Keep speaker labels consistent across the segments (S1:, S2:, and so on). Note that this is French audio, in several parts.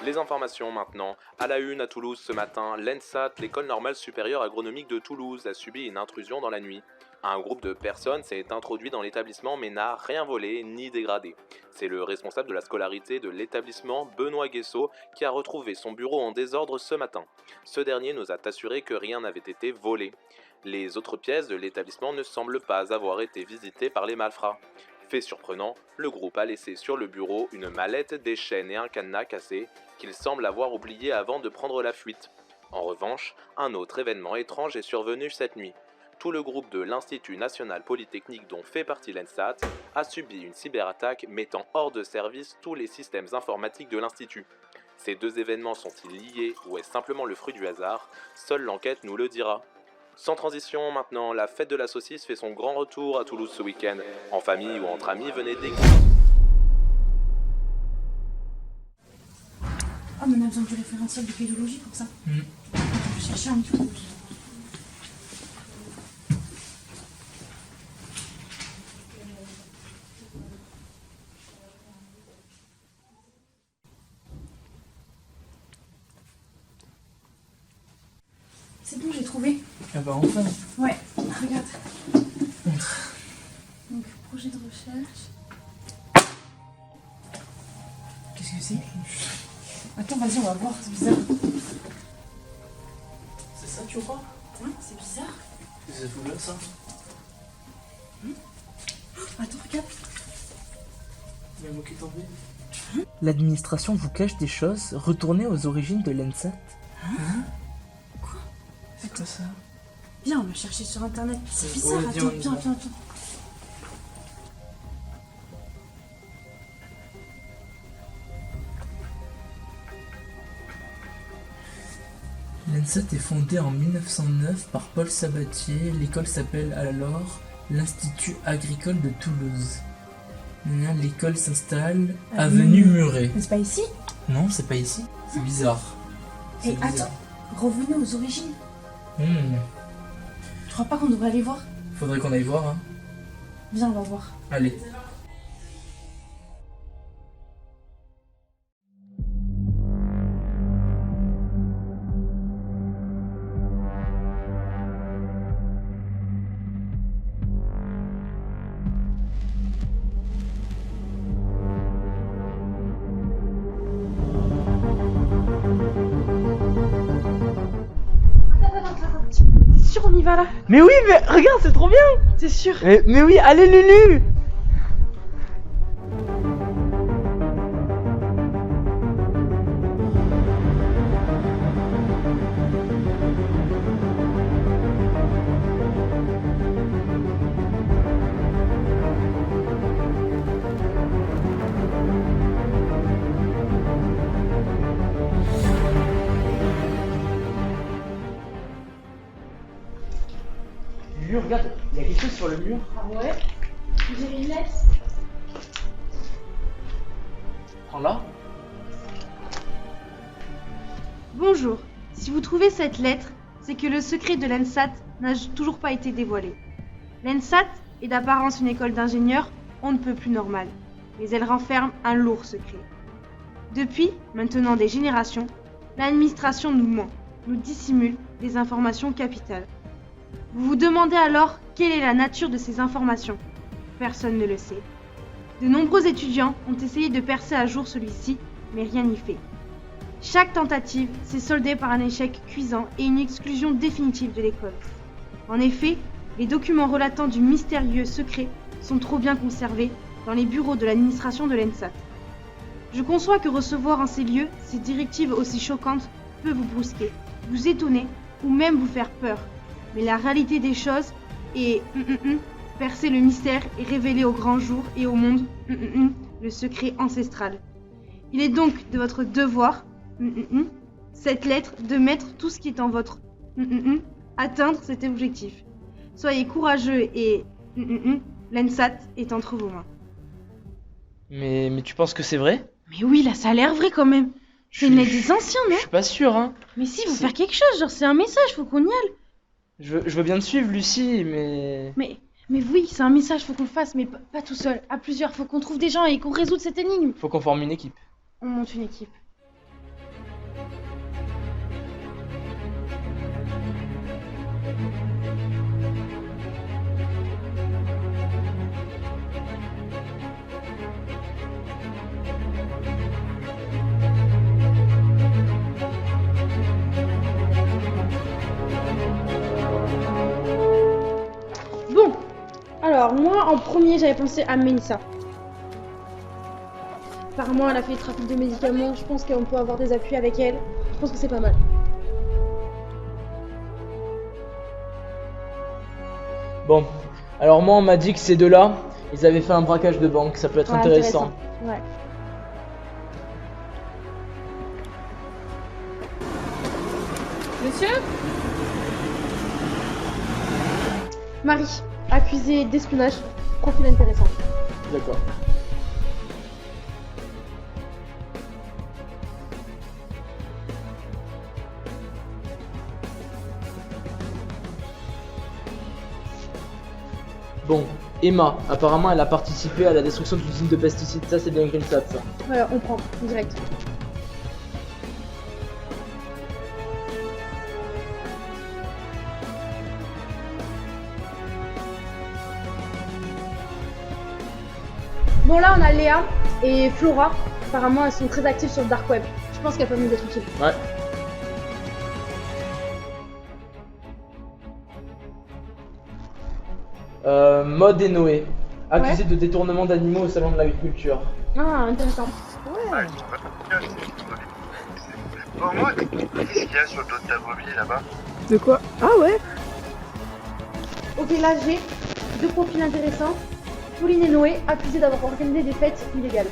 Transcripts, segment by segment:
S1: Les informations maintenant. À la une à Toulouse ce matin, l'ENSAT, l'école normale supérieure agronomique de Toulouse, a subi une intrusion dans la nuit. Un groupe de personnes s'est introduit dans l'établissement mais n'a rien volé ni dégradé. C'est le responsable de la scolarité de l'établissement, Benoît Guessot, qui a retrouvé son bureau en désordre ce matin. Ce dernier nous a assuré que rien n'avait été volé. Les autres pièces de l'établissement ne semblent pas avoir été visitées par les malfrats. Fait surprenant, le groupe a laissé sur le bureau une mallette, des chaînes et un cadenas cassé qu'il semble avoir oublié avant de prendre la fuite. En revanche, un autre événement étrange est survenu cette nuit. Tout le groupe de l'Institut National Polytechnique dont fait partie l'ENSAT a subi une cyberattaque mettant hors de service tous les systèmes informatiques de l'Institut. Ces deux événements sont-ils liés ou est-ce simplement le fruit du hasard? Seule l'enquête nous le dira. Sans transition maintenant, la fête de la saucisse fait son grand retour à Toulouse ce week-end. En famille ou entre amis, venez découvrir.
S2: Ah, mais on a besoin du référentiel de pédologie pour ça. Je vais chercher un truc. C'est bon, j'ai trouvé.
S3: Ah bah enfin.
S2: Ouais, regarde.
S3: Montre.
S2: Donc, projet de recherche.
S3: Qu'est-ce que c'est?
S2: Attends, vas-y, on va voir, c'est bizarre.
S3: C'est ça, tu crois?
S2: Hein, c'est bizarre.
S3: C'est fou là, ça.
S2: Attends, regarde.
S3: Il y a un mot qui est tombé. L'administration vous cache des choses. Retournez aux origines de l'ENSAT.
S2: Quoi?
S3: C'est quoi ça?
S2: Viens, on va chercher sur internet. C'est bizarre,
S3: Ouais,
S2: attends,
S3: viens.
S2: viens.
S3: L'ENSAT est fondée en 1909 par Paul Sabatier. L'école s'appelle alors l'Institut agricole de Toulouse. L'école s'installe avenue Muret.
S2: Mais c'est pas ici?
S3: Non, c'est pas ici. C'est bizarre. C'est
S2: Et
S3: bizarre.
S2: attends, revenez aux origines.
S3: Hmm.
S2: Tu crois pas qu'on devrait aller voir?
S3: Faudrait qu'on aille voir, hein.
S2: Viens, on va voir.
S3: Allez.
S2: C'est sûr, on y va là?
S4: Mais oui, mais regarde, c'est trop bien.
S2: C'est sûr.
S4: Mais oui, allez Lulu. Lulu, regarde, il y a quelque chose sur le mur.
S2: Ah ouais? J'ai une lettre.
S3: Prends-la.
S5: Bonjour. Si vous trouvez cette lettre, c'est que le secret de l'ENSAT n'a toujours pas été dévoilé. L'ENSAT est d'apparence une école d'ingénieurs on ne peut plus normale, mais elle renferme un lourd secret. Depuis maintenant des générations, l'administration nous ment, nous dissimule des informations capitales. Vous vous demandez alors quelle est la nature de ces informations. Personne ne le sait. De nombreux étudiants ont essayé de percer à jour celui-ci, mais rien n'y fait. Chaque tentative s'est soldée par un échec cuisant et une exclusion définitive de l'école. En effet, les documents relatant du mystérieux secret sont trop bien conservés dans les bureaux de l'administration de l'ENSAT. Je conçois que recevoir en ces lieux ces directives aussi choquantes peut vous brusquer, vous étonner ou même vous faire peur. Mais la réalité des choses est percer le mystère et révéler au grand jour et au monde le secret ancestral. Il est donc de votre devoir, cette lettre, de mettre tout ce qui est en votre atteindre cet objectif. Soyez courageux et l'ENSAT est entre vos mains.
S4: Mais tu penses que c'est vrai?
S5: Mais oui, là ça a l'air vrai quand même. C'est une lettre des anciens,
S4: Je
S5: non?
S4: suis pas sûr, hein.
S5: Mais si, faut faire quelque chose, genre c'est un message, faut qu'on y aille.
S4: Je veux bien te suivre, Lucie, mais...
S5: Mais oui, c'est un message, faut qu'on le fasse, mais pas tout seul, à plusieurs, faut qu'on trouve des gens et qu'on résout cette énigme.
S4: Faut qu'on forme une équipe.
S5: On monte une équipe. Bon, alors moi en premier j'avais pensé à Mélissa. Apparemment elle a fait le trafic de médicaments, je pense qu'on peut avoir des appuis avec elle. Je pense que c'est pas mal.
S4: Bon, alors moi on m'a dit que ces deux-là, ils avaient fait un braquage de banque, ça peut être
S5: Ouais,
S4: intéressant.
S5: Ouais.
S2: Monsieur?
S5: Marie, accusée d'espionnage, profil intéressant.
S4: D'accord. Bon, Emma, apparemment elle a participé à la destruction d'une usine de pesticides, ça c'est bien Grimsat ça.
S5: Voilà, on prend, direct. Bon là on a Léa et Flora, apparemment elles sont très actives sur le dark web. Je pense qu'elles peuvent nous être utiles.
S4: Ouais. Maud et Noé, accusés de détournement d'animaux au salon de l'agriculture.
S5: Ah, intéressant.
S6: Bon, moi, qu'est-ce qu'il y a sur le dos de ta brebis là-bas?
S7: De quoi? Ah ouais?
S5: Ok, là j'ai deux profils intéressants. Pauline et Noé, accusés d'avoir organisé des fêtes illégales.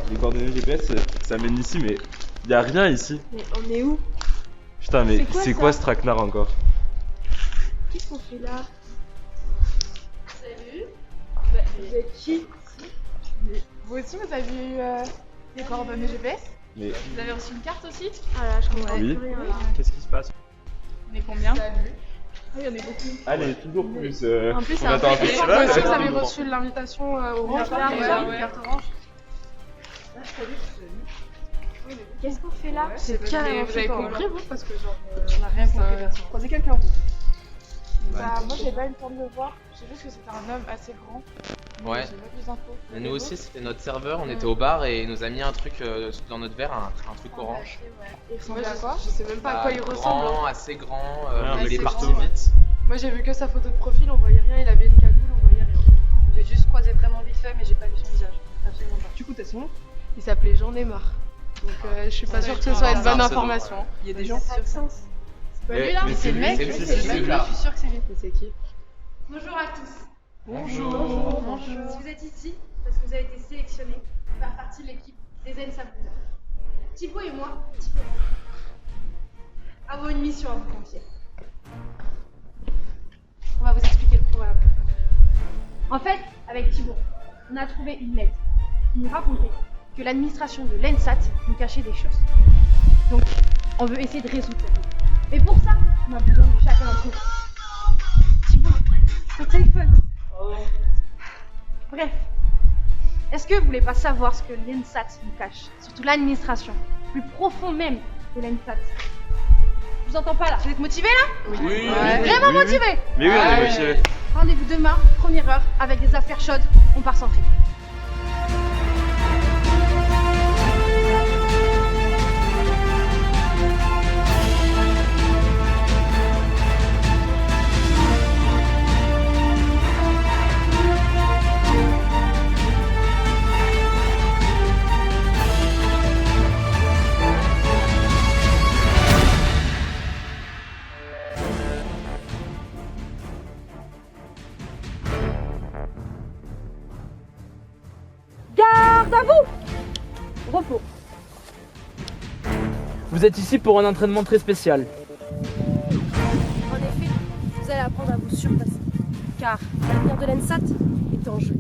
S8: Les coordonnées GPS, ça mène ici, mais y a rien ici.
S7: Mais on est où?
S8: Putain, mais
S7: C'est
S8: c'est
S7: quoi
S8: quoi
S7: ça
S8: ce traquenard encore?
S7: Qu'est-ce qu'on fait là?
S2: Salut.
S7: Vous êtes qui? Vous aussi vous avez eu les coordonnées GPS?
S8: Mais
S2: Vous avez reçu une carte aussi?
S7: Ah là, je comprends
S8: oui,
S7: plus rien là.
S8: qu'est-ce qui se passe?
S2: On est combien?
S7: Ah, il y en a beaucoup.
S8: Allez, toujours plus.
S2: En plus, c'est
S8: on
S2: un
S8: attend un
S2: peu
S8: festival.
S7: Moi aussi, vous
S8: c'est
S7: avez
S8: bon.
S7: reçu l'invitation orange là,
S2: ouais.
S7: carte orange. Qu'est-ce qu'on fait là? C'est carrément
S2: vous avez
S7: flippant,
S2: compris,
S7: là.
S2: vous? Parce que genre, on a rien compris personne.
S7: Croisez quelqu'un vous? Bah, moi j'ai pas eu le temps de le voir. Je sais juste que c'était un homme assez grand. Mais
S1: Ouais.
S7: j'ai pas plus d'infos.
S1: Et nous aussi, c'était notre serveur, on était au bar et il nous a mis un truc dans notre verre, un truc orange.
S7: Il ressemble à quoi? Je sais même pas à quoi il
S1: Grand,
S7: ressemble. hein.
S1: assez grand,
S8: Ouais,
S1: mais il est
S7: assez
S1: parti
S7: grand, ouais.
S1: vite.
S7: Moi j'ai vu que sa photo de profil, on voyait rien. Il avait une cagoule, on voyait rien.
S2: J'ai juste croisé vraiment vite fait, mais j'ai pas vu son visage.
S7: Absolument pas. Du coup, t'as son nom? Il s'appelait J'en ai marre. Donc je suis pas sûre que ce soit une
S1: C'est un
S7: bonne
S1: pseudo,
S7: information. Il y a des gens.
S2: Ça a de sens.
S7: C'est pas
S1: Mais-
S7: lui là?
S1: mais
S7: C'est le
S1: lui,
S7: mec?
S1: c'est lui,
S7: Oui,
S1: c'est
S7: le mec,
S1: celui-là.
S7: je suis sûre que c'est lui. Mais c'est qui?
S2: Bonjour à tous.
S7: Bonjour.
S2: Si vous êtes ici, parce que vous avez été sélectionnés pour faire partie de l'équipe des Zen Saboteurs. Thibaut et moi, avons une mission à vous confier. On va vous expliquer le programme. En fait, avec Thibaut, on a trouvé une lettre qui nous racontait que l'administration de l'ENSAT nous cachait des choses. Donc, on veut essayer de résoudre cette énigme. Mais pour ça, on a besoin de chacun d'entre nous. Thibaut, ton téléphone. Bref. Est-ce que vous voulez pas savoir ce que l'ENSAT nous cache? Surtout l'administration, plus profond même de l'ENSAT. Je vous entends pas là. Vous êtes motivés là?
S8: Oui.
S2: Vraiment motivés?
S8: Mais oui, on est motivé.
S2: Rendez-vous demain, première heure, avec des affaires chaudes. On part s'entraîner.
S5: Garde à vous! Repos.
S4: Vous êtes ici pour un entraînement très spécial.
S9: En effet, vous allez apprendre à vous surpasser, car l'avenir de l'ENSAT est en jeu.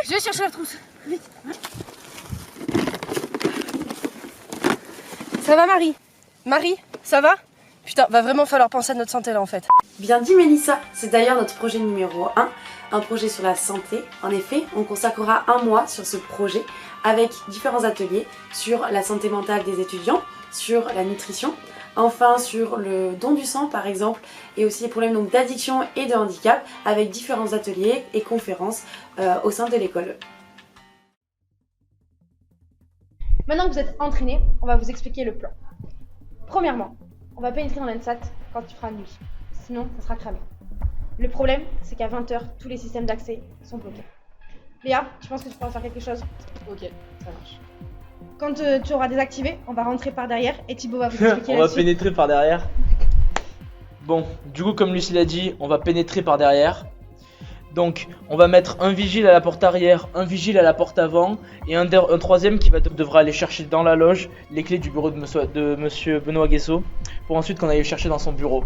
S9: Je vais chercher la trousse. Vite. Ça va Marie? Marie, ça va? Putain, va vraiment falloir penser à notre santé là en fait.
S10: Bien dit Mélissa, c'est d'ailleurs notre projet numéro 1, un projet sur la santé. En effet, on consacrera un mois sur ce projet avec différents ateliers sur la santé mentale des étudiants, sur la nutrition, enfin sur le don du sang par exemple, et aussi les problèmes donc d'addiction et de handicap avec différents ateliers et conférences au sein de l'école.
S2: Maintenant que vous êtes entraînés, on va vous expliquer le plan. Premièrement, on va pénétrer dans l'ENSAT quand tu feras nuit. Sinon, ça sera cramé. Le problème, c'est qu'à 20h, tous les systèmes d'accès sont bloqués. Léa, tu penses que tu pourras faire quelque chose?
S7: Ok, ça marche.
S2: Quand tu auras désactivé, on va rentrer par derrière et Thibaut va vous expliquer
S4: On va
S2: là-dessus.
S4: pénétrer par derrière. Bon, du coup, comme Lucie l'a dit, on va pénétrer par derrière. Donc, on va mettre un vigile à la porte arrière, un vigile à la porte avant, et un troisième qui devra aller chercher dans la loge les clés du bureau de monsieur Benoît Guesso, pour ensuite qu'on aille le chercher dans son bureau.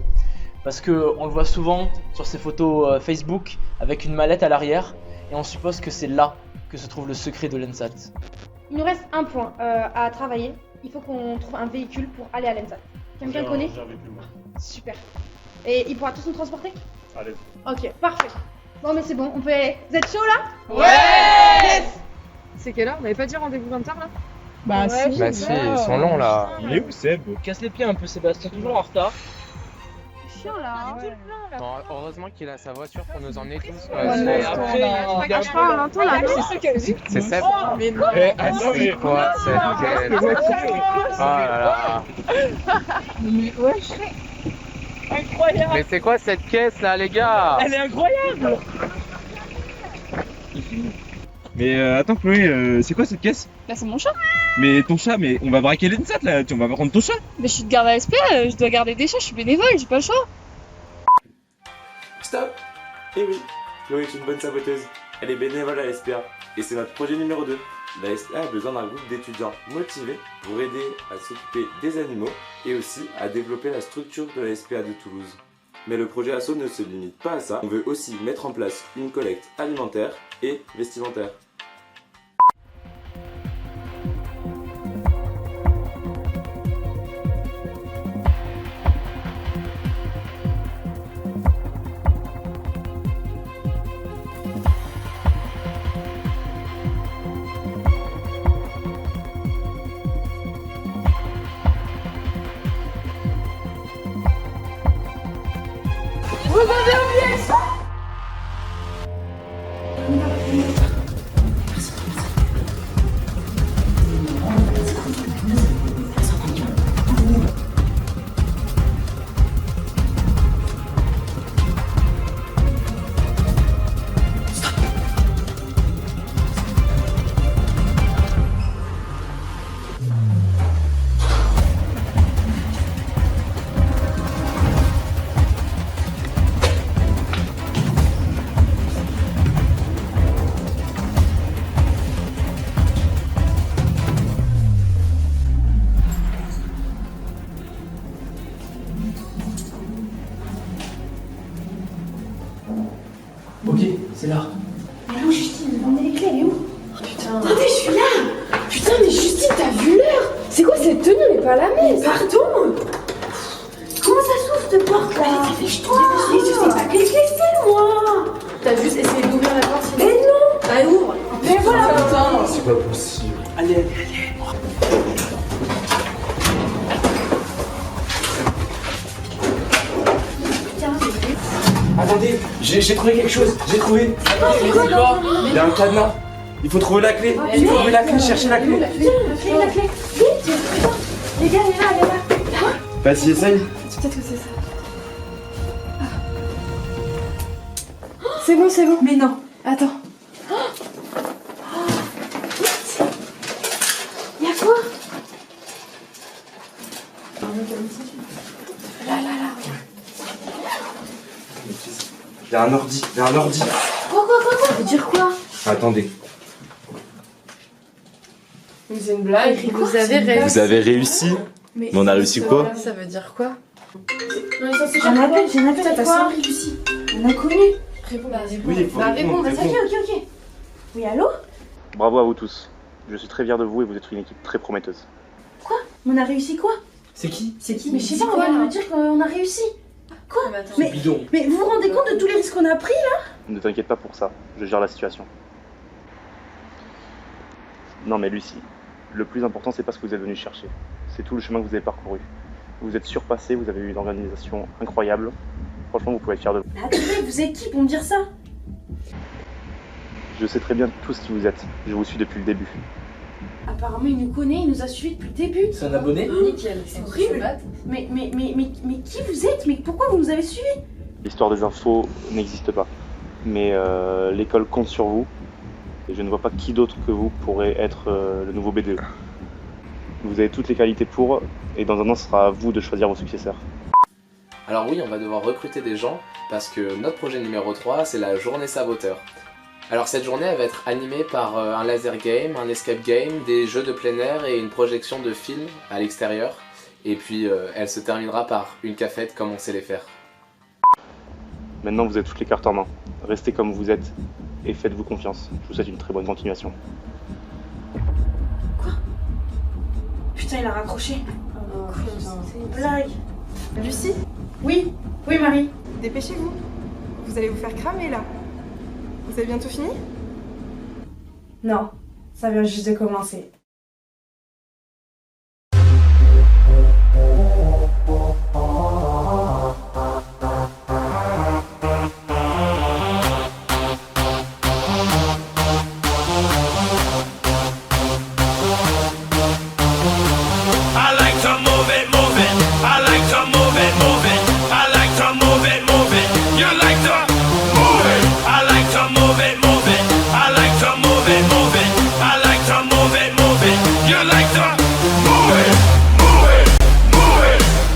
S4: Parce que on le voit souvent sur ses photos Facebook avec une mallette à l'arrière, et on suppose que c'est là que se trouve le secret de l'ENSAT.
S2: Il nous reste un point à travailler. Il faut qu'on trouve un véhicule pour aller à l'ENSAT. Quelqu'un connaît? Super. Et il pourra tous nous transporter?
S8: Allez.
S2: Ok, parfait. Bon, mais c'est bon, on peut y aller. Vous êtes chaud là?
S7: Ouais.
S2: Yes.
S7: C'est quelle heure? On avait pas dit rendez-vous 20h là?
S11: Bah
S7: Ouais,
S11: si.
S7: Bah si, ils sont
S11: longs là.
S8: Il est où Seb?
S4: Casse les pieds un peu Sébastien, toujours en retard.
S5: Chiant là.
S11: Bon, heureusement qu'il a sa voiture pour nous emmener tous.
S4: Mais après, il y a
S5: Je parle un peu là.
S11: C'est Seb.
S7: Mais non.
S11: C'est quoi cette Oh là là.
S7: Mais wesh. Incroyable.
S11: Mais c'est quoi cette caisse là les gars?
S4: Elle est incroyable.
S8: Mais attends Chloé, c'est quoi cette caisse?
S12: Là c'est mon chat.
S8: Mais ton chat, mais on va braquer l'ENSAT là, on va prendre ton chat.
S12: Mais je suis de garde à SP, je dois garder des chats, je suis bénévole, j'ai pas le choix.
S13: Stop! Eh oui, Chloé est une bonne saboteuse. Elle est bénévole à la SPA. Et c'est notre projet numéro 2. La SPA a besoin d'un groupe d'étudiants motivés pour aider à s'occuper des animaux et aussi à développer la structure de la SPA de Toulouse. Mais le projet ASSO ne se limite pas à ça. On veut aussi mettre en place une collecte alimentaire et vestimentaire.
S5: Vous avez oublié ça?
S9: cette tenue n'est pas la mienne.
S10: Pardon? Comment ça s'ouvre cette porte là?
S9: Je sais pas quelle clé c'est, moi.
S2: T'as juste essayé d'ouvrir la porte.
S10: Mais non!
S2: Bah ouvre.
S10: Mais voilà!
S13: C'est pas possible.
S4: Allez.
S13: Attendez, j'ai trouvé quelque chose. J'ai trouvé. Il y a un cadenas. Il faut trouver la clé. Il faut trouver la clé, chercher la clé.
S10: La clé! Vite! Les gars, elle est là!
S13: Vas-y, essaye.
S9: Peut-être que c'est ça.
S10: C'est bon.
S9: Mais non, attends.
S10: Y'a quoi? Là, regarde.
S13: Il y a un ordi.
S10: Quoi? Ça veut dire quoi?
S13: Attendez.
S9: Mais c'est une blague.
S2: Vous avez réussi.
S8: Vous avez réussi? Mais on a réussi quoi?
S9: Ça veut dire quoi?
S10: J'en appelle, t'as pas réussi. On a connu.
S9: Réponds.
S13: Oui, il faut répondre.
S10: Vas-y, ok. Oui, allô?
S14: Bravo à vous tous. Je suis très fier de vous et vous êtes une équipe très prometteuse.
S10: Quoi? On a réussi quoi?
S3: C'est qui?
S10: Mais je sais pas, on vient de me dire qu'on a réussi. Quoi? Mais vous vous rendez compte de tous les risques qu'on a pris là?
S14: Ne t'inquiète pas pour ça, je gère la situation. Non mais Lucie, le plus important c'est pas ce que vous êtes venu chercher, c'est tout le chemin que vous avez parcouru. Vous êtes surpassé, vous avez eu une organisation incroyable. Franchement, vous pouvez être fiers de vous.
S10: Mais attendez, vous êtes qui pour me dire ça?
S14: Je sais très bien tous qui vous êtes, je vous suis depuis le début.
S10: Apparemment, il nous connaît, il nous a suivis depuis le début.
S3: C'est un abonné?
S9: Nickel.
S10: C'est horrible. Mais qui vous êtes? Mais pourquoi vous nous avez suivis?
S14: L'histoire des infos n'existe pas, mais l'école compte sur vous. Et je ne vois pas qui d'autre que vous pourrait être le nouveau BDE. Vous avez toutes les qualités pour, et dans un an, ce sera à vous de choisir vos successeurs.
S1: Alors oui, on va devoir recruter des gens parce que notre projet numéro 3, c'est la journée saboteur. Alors cette journée, elle va être animée par un laser game, un escape game, des jeux de plein air et une projection de films à l'extérieur. Et puis elle se terminera par une cafette comme on sait les faire.
S14: Maintenant, vous avez toutes les cartes en main. Restez comme vous êtes et faites-vous confiance. Je vous souhaite une très bonne continuation.
S10: Quoi? Putain, il a raccroché. C'est une blague.
S7: Lucie,
S10: Oui, Marie.
S7: dépêchez-vous. Vous allez vous faire cramer là. Vous avez bientôt fini?
S10: Non, ça vient juste de commencer.
S15: I like to move it. I like to move it. I like to move it. You like to move it. I like to move it. I like to move it. I like to move it. You like to move it. I like to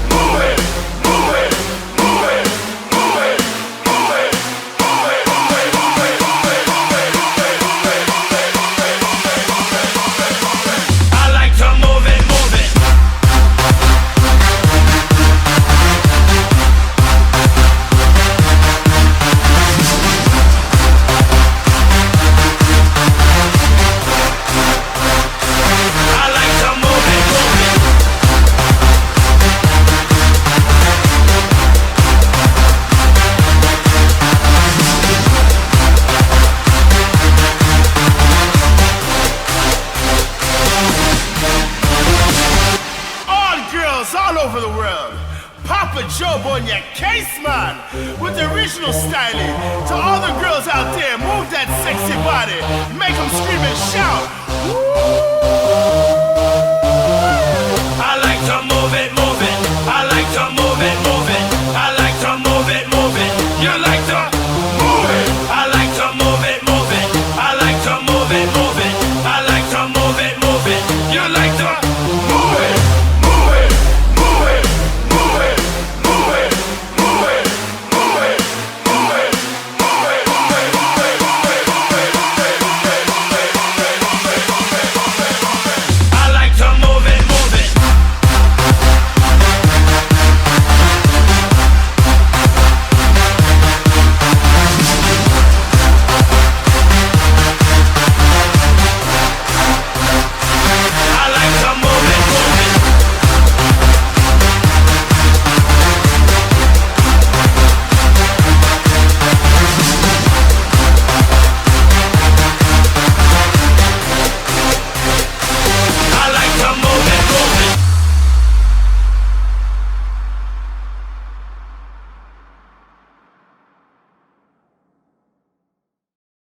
S15: move it. I like to move it. All girls all over the world. Papa Job on your case, man. With the original styling. To all the girls out there, move that sexy body. Make them scream and shout. Woo!